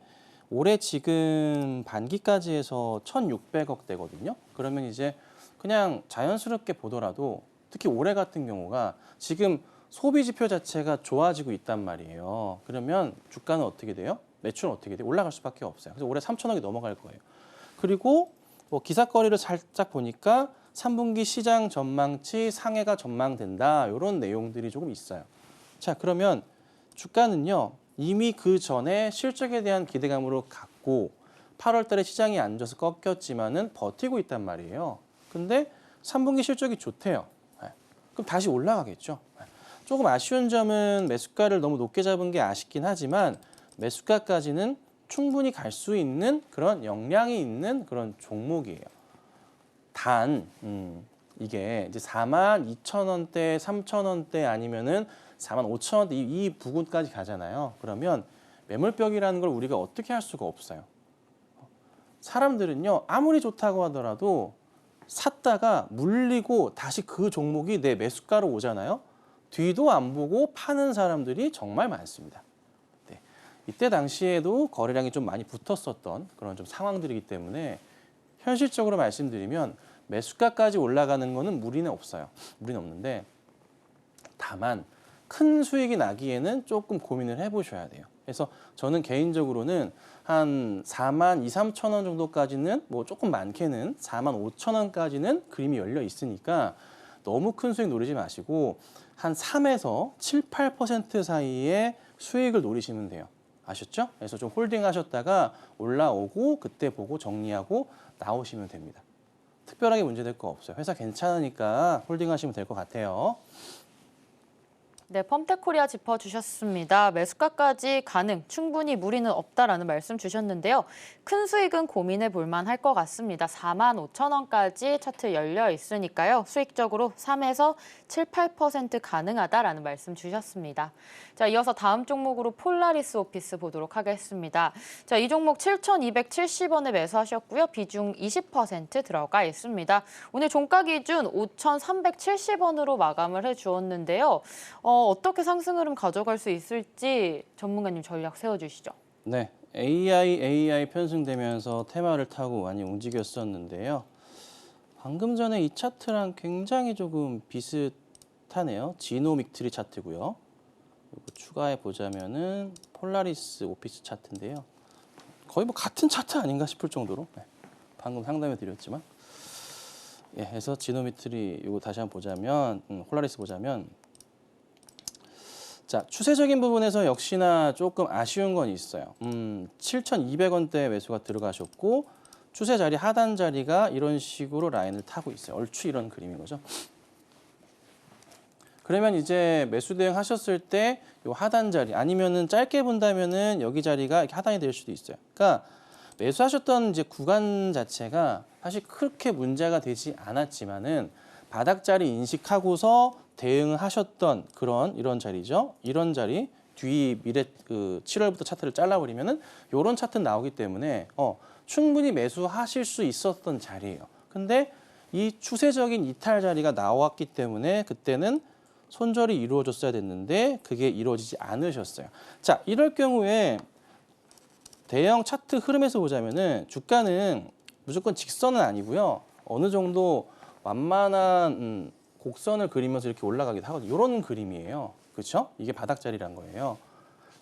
올해 지금 반기까지 해서 1,600억대거든요. 그러면 이제 그냥 자연스럽게 보더라도 특히 올해 같은 경우가 지금 소비 지표 자체가 좋아지고 있단 말이에요. 그러면 주가는 어떻게 돼요? 매출은 어떻게 돼요? 올라갈 수밖에 없어요. 그래서 올해 3천억이 넘어갈 거예요. 그리고 뭐 기사거리를 살짝 보니까 3분기 시장 전망치 상해가 전망된다. 이런 내용들이 조금 있어요. 자, 그러면 주가는요. 이미 그 전에 실적에 대한 기대감으로 갔고 8월 달에 시장이 안 좋아서 꺾였지만은 버티고 있단 말이에요. 근데 3분기 실적이 좋대요. 그럼 다시 올라가겠죠. 조금 아쉬운 점은 매수가를 너무 높게 잡은 게 아쉽긴 하지만 매수가까지는 충분히 갈 수 있는 그런 역량이 있는 그런 종목이에요. 단 이게 이제 42,000원대, 3,000원대 아니면은 45,000원대 이 부근까지 가잖아요. 그러면 매물벽이라는 걸 우리가 어떻게 할 수가 없어요. 사람들은요 아무리 좋다고 하더라도 샀다가 물리고 다시 그 종목이 내 매수가로 오잖아요. 뒤도 안 보고 파는 사람들이 정말 많습니다. 네. 이때 당시에도 거래량이 좀 많이 붙었었던 그런 좀 상황들이기 때문에 현실적으로 말씀드리면 매수가까지 올라가는 거는 무리는 없어요. 무리는 없는데 다만 큰 수익이 나기에는 조금 고민을 해보셔야 돼요. 그래서 저는 개인적으로는 한 4만 2, 3천 원 정도까지는 뭐 조금 많게는 4만 5천 원까지는 그림이 열려 있으니까 너무 큰 수익 노리지 마시고 한 3에서 7, 8% 사이의 수익을 노리시면 돼요. 아셨죠? 그래서 좀 홀딩 하셨다가 올라오고 그때 보고 정리하고 나오시면 됩니다. 특별하게 문제될 거 없어요. 회사 괜찮으니까 홀딩 하시면 될 것 같아요. 네, 펌텍코리아 짚어주셨습니다. 매수가까지 가능, 충분히 무리는 없다라는 말씀 주셨는데요. 큰 수익은 고민해 볼 만할 것 같습니다. 4만 5천 원까지 차트 열려 있으니까요. 수익적으로 3에서 7, 8% 가능하다라는 말씀 주셨습니다. 자, 이어서 다음 종목으로 폴라리스 오피스 보도록 하겠습니다. 자, 이 종목 7,270원에 매수하셨고요. 비중 20% 들어가 있습니다. 오늘 종가 기준 5,370원으로 마감을 해주었는데요. 어떻게 상승 흐름 가져갈 수 있을지 전문가님 전략 세워주시죠. 네, AI 편승되면서 테마를 타고 많이 움직였었는데요. 방금 전에 이 차트랑 굉장히 조금 비슷하네요. 지노믹트리 차트고요. 그리고 추가해 보자면은 폴라리스 오피스 차트인데요. 거의 뭐 같은 차트 아닌가 싶을 정도로 방금 상담해 드렸지만 그래서 지노미트리 이거 다시 한번 보자면 폴라리스 보자면 자, 추세적인 부분에서 역시나 조금 아쉬운 건 있어요. 7,200원대 매수가 들어가셨고 추세 자리 하단 자리가 이런 식으로 라인을 타고 있어요. 얼추 이런 그림인 거죠. 그러면 이제 매수 대응 하셨을 때 이 하단 자리 아니면은 짧게 본다면은 여기 자리가 이렇게 하단이 될 수도 있어요. 그러니까 매수하셨던 이제 구간 자체가 사실 그렇게 문제가 되지 않았지만은 바닥 자리 인식하고서 대응하셨던 이런 자리죠. 이런 자리 뒤 미래 7월부터 차트를 잘라버리면은 이런 차트 나오기 때문에 충분히 매수하실 수 있었던 자리예요. 근데 이 추세적인 이탈 자리가 나왔기 때문에 그때는 손절이 이루어졌어야 됐는데 그게 이루어지지 않으셨어요. 자, 이럴 경우에 대형 차트 흐름에서 보자면은 주가는 무조건 직선은 아니고요. 어느 정도 완만한 곡선을 그리면서 이렇게 올라가기도 하거든요. 이런 그림이에요. 그렇죠? 이게 바닥 자리란 거예요.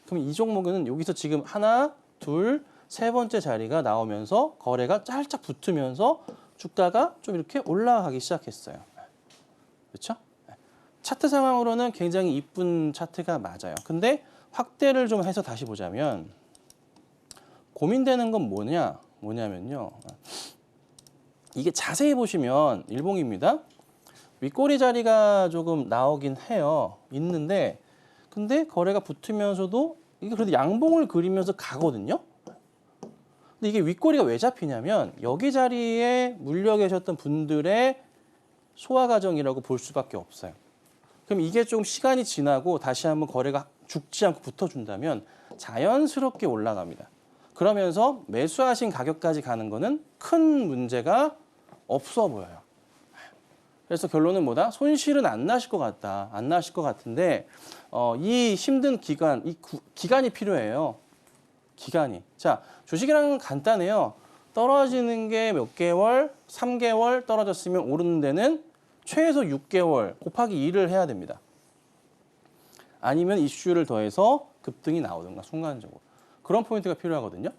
그럼 이 종목은 여기서 지금 하나, 둘, 세 번째 자리가 나오면서 거래가 살짝 붙으면서 주가가 좀 이렇게 올라가기 시작했어요. 그렇죠? 차트 상황으로는 굉장히 이쁜 차트가 맞아요. 근데 확대를 좀 해서 다시 보자면 고민되는 건 뭐냐면요. 이게 자세히 보시면 일봉입니다. 윗꼬리 자리가 조금 나오긴 해요. 있는데 근데 거래가 붙으면서도 이게 그래도 양봉을 그리면서 가거든요. 근데 이게 윗꼬리가 왜 잡히냐면 여기 자리에 물려 계셨던 분들의 소화 과정이라고 볼 수밖에 없어요. 그럼 이게 좀 시간이 지나고 다시 한번 거래가 죽지 않고 붙어준다면 자연스럽게 올라갑니다. 그러면서 매수하신 가격까지 가는 거는 큰 문제가 없어 보여요. 그래서 결론은 뭐다? 손실은 안 나실 것 같다. 안 나실 것 같은데 이 힘든 기간, 기간이 필요해요. 기간이. 자, 주식이랑은 간단해요. 떨어지는 게 몇 개월, 3개월 떨어졌으면 오르는 데는 최소 6개월 곱하기 2를 해야 됩니다. 아니면 이슈를 더해서 급등이 나오든가 순간적으로. 그런 포인트가 필요하거든요.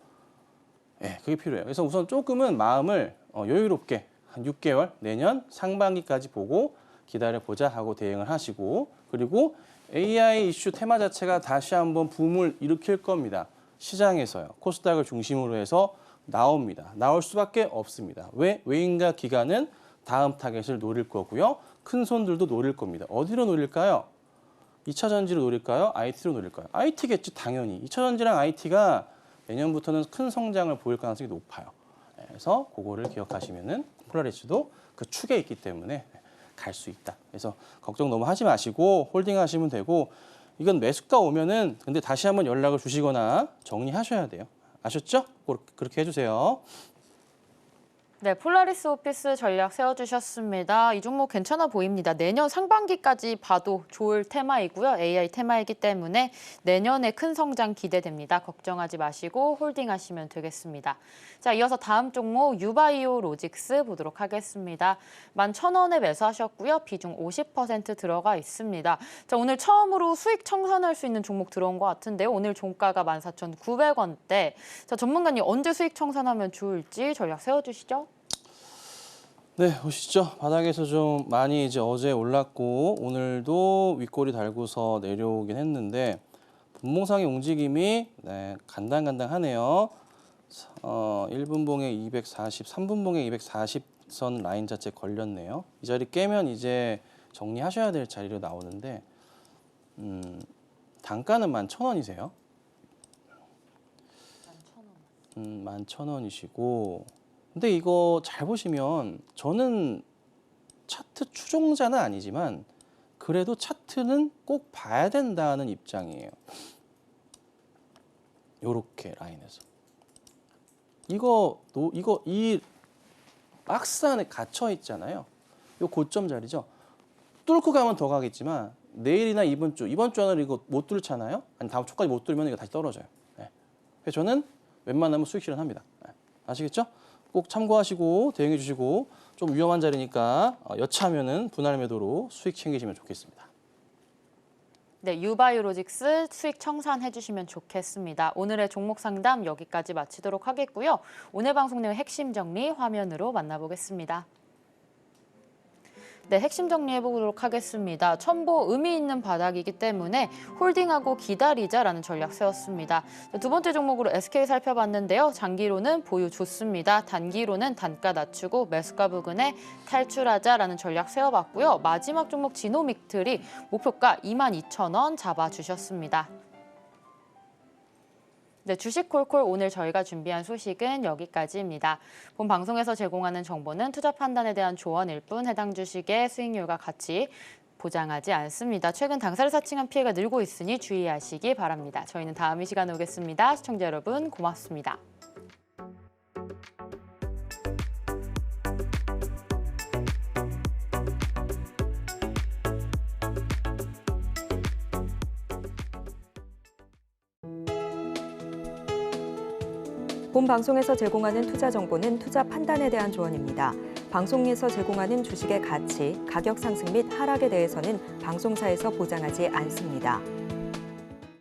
네, 그게 필요해요. 그래서 우선 조금은 마음을 여유롭게 한 6개월, 내년 상반기까지 보고 기다려보자 하고 대응을 하시고 그리고 AI 이슈 테마 자체가 다시 한번 붐을 일으킬 겁니다. 시장에서요. 코스닥을 중심으로 해서 나옵니다. 나올 수밖에 없습니다. 외인과 기관은 다음 타겟을 노릴 거고요. 큰 손들도 노릴 겁니다. 어디로 노릴까요? 2차 전지로 노릴까요? IT로 노릴까요? IT겠지 당연히. 2차 전지랑 IT가 내년부터는 큰 성장을 보일 가능성이 높아요. 그래서 그거를 기억하시면은 폴라리스도 그 축에 있기 때문에 갈 수 있다. 그래서 걱정 너무 하지 마시고 홀딩하시면 되고 이건 매수가 오면은 근데 다시 한번 연락을 주시거나 정리하셔야 돼요. 아셨죠? 그렇게 해주세요. 네, 폴라리스 오피스 전략 세워주셨습니다. 이 종목 괜찮아 보입니다. 내년 상반기까지 봐도 좋을 테마이고요. AI 테마이기 때문에 내년에 큰 성장 기대됩니다. 걱정하지 마시고 홀딩하시면 되겠습니다. 자, 이어서 다음 종목 유바이오 로직스 보도록 하겠습니다. 11,000원에 매수하셨고요. 비중 50% 들어가 있습니다. 자, 오늘 처음으로 수익 청산할 수 있는 종목 들어온 것 같은데요. 오늘 종가가 14,900원대. 자, 전문가님 언제 수익 청산하면 좋을지 전략 세워주시죠. 네, 보시죠. 바닥에서 좀 많이 이제 어제 올랐고 오늘도 윗꼬리 달고서 내려오긴 했는데 분봉상의 움직임이 간당간당하네요. 1분봉에 240, 3분봉에 240선 라인 자체 걸렸네요. 이 자리 깨면 이제 정리하셔야 될 자리로 나오는데 단가는 11,000원이세요. 11,000원이시고 근데 이거 잘 보시면 저는 차트 추종자는 아니지만 그래도 차트는 꼭 봐야 된다는 입장이에요. 요렇게 라인에서. 이 박스 안에 갇혀 있잖아요. 요 고점 자리죠. 뚫고 가면 더 가겠지만 내일이나 이번 주 안에 이거 못 뚫잖아요. 아니 다음 주까지 못 뚫으면 이거 다시 떨어져요. 네. 그래서 저는 웬만하면 수익 실현합니다. 네. 아시겠죠? 꼭 참고하시고 대응해 주시고 좀 위험한 자리니까 여차하면은 분할 매도로 수익 챙기시면 좋겠습니다. 네, 유바이오로직스 수익 청산해 주시면 좋겠습니다. 오늘의 종목 상담 여기까지 마치도록 하겠고요. 오늘 방송 내용 핵심 정리 화면으로 만나보겠습니다. 네, 핵심 정리해보도록 하겠습니다. 첨보 의미 있는 바닥이기 때문에 홀딩하고 기다리자라는 전략 세웠습니다. 두 번째 종목으로 SK 살펴봤는데요. 장기로는 보유 좋습니다. 단기로는 단가 낮추고 매수가 부근에 탈출하자라는 전략 세워봤고요. 마지막 종목 지노믹틀이 목표가 22,000원 잡아주셨습니다. 네, 주식콜콜 오늘 저희가 준비한 소식은 여기까지입니다. 본 방송에서 제공하는 정보는 투자 판단에 대한 조언일 뿐 해당 주식의 수익률과 가치 보장하지 않습니다. 최근 당사를 사칭한 피해가 늘고 있으니 주의하시기 바랍니다. 저희는 다음 이 시간에 오겠습니다. 시청자 여러분 고맙습니다. 본 방송에서 제공하는 투자 정보는 투자 판단에 대한 조언입니다. 방송에서 제공하는 주식의 가치, 가격 상승 및 하락에 대해서는 방송사에서 보장하지 않습니다.